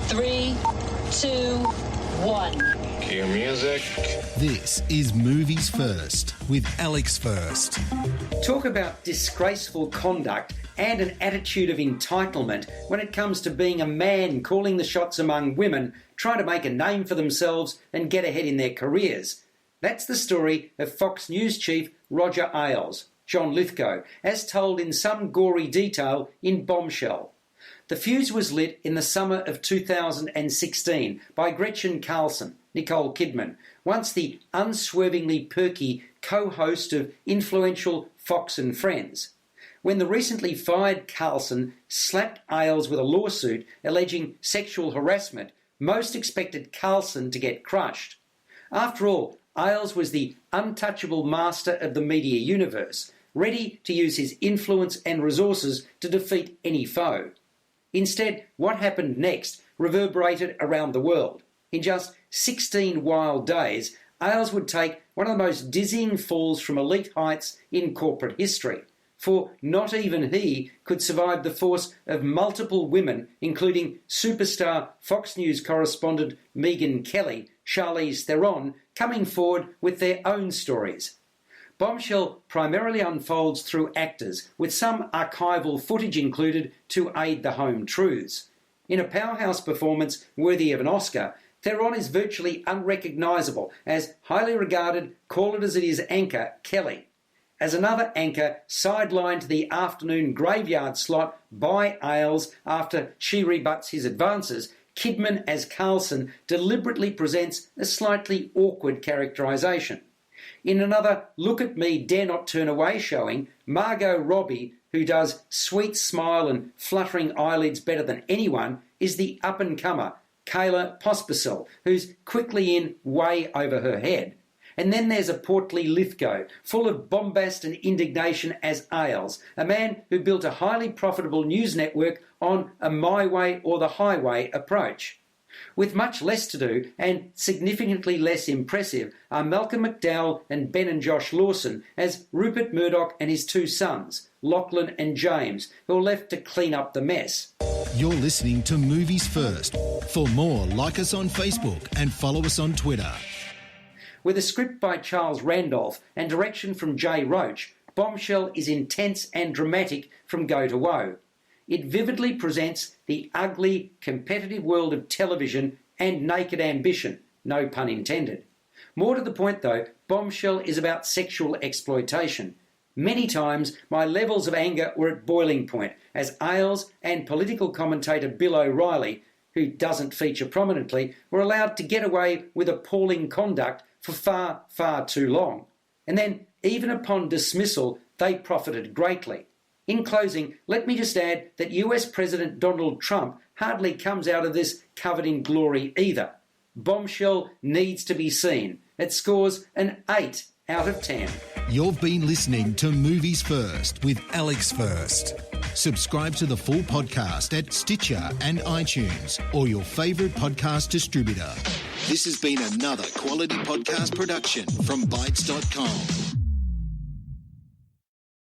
3, 2, 1. Cue music. This is Movies First with Alex First. Talk about disgraceful conduct and an attitude of entitlement when it comes to being a man calling the shots among women, trying to make a name for themselves and get ahead in their careers. That's the story of Fox News chief Roger Ailes, John Lithgow, as told in some gory detail in Bombshell. The fuse was lit in the summer of 2016 by Gretchen Carlson, Nicole Kidman, once the unswervingly perky co-host of influential Fox and Friends. When the recently fired Carlson slapped Ailes with a lawsuit alleging sexual harassment, most expected Carlson to get crushed. After all, Ailes was the untouchable master of the media universe, ready to use his influence and resources to defeat any foe. Instead, what happened next reverberated around the world. In just 16 wild days, Ailes would take one of the most dizzying falls from elite heights in corporate history, for not even he could survive the force of multiple women, including superstar Fox News correspondent Megyn Kelly, Charlize Theron, coming forward with their own stories. Bombshell primarily unfolds through actors, with some archival footage included to aid the home truths. In a powerhouse performance worthy of an Oscar, Theron is virtually unrecognisable as highly regarded, call it as it is anchor Kelly. As another anchor sidelined to the afternoon graveyard slot by Ailes after she rebuts his advances, Kidman as Carlson deliberately presents a slightly awkward characterisation. In another Look at Me, Dare Not Turn Away showing, Margot Robbie, who does sweet smile and fluttering eyelids better than anyone, is the up-and-comer, Kayla Pospisil, who's quickly in way over her head. And then there's a portly Lithgow, full of bombast and indignation as Ailes, a man who built a highly profitable news network on a my way or the highway approach. With much less to do and significantly less impressive are Malcolm McDowell and Ben and Josh Lawson as Rupert Murdoch and his two sons, Lachlan and James, who are left to clean up the mess. You're listening to Movies First. For more, like us on Facebook and follow us on Twitter. With a script by Charles Randolph and direction from Jay Roach, Bombshell is intense and dramatic from go to woe. It vividly presents the ugly, competitive world of television and naked ambition, no pun intended. More to the point though, Bombshell is about sexual exploitation. Many times my levels of anger were at boiling point as Ailes and political commentator Bill O'Reilly, who doesn't feature prominently, were allowed to get away with appalling conduct for far, far too long. And then, even upon dismissal, they profited greatly. In closing, let me just add that US President Donald Trump hardly comes out of this covered in glory either. Bombshell needs to be seen. It scores an 8 out of 10. You've been listening to Movies First with Alex First. Subscribe to the full podcast at Stitcher and iTunes or your favourite podcast distributor. This has been another quality podcast production from Bytes.com.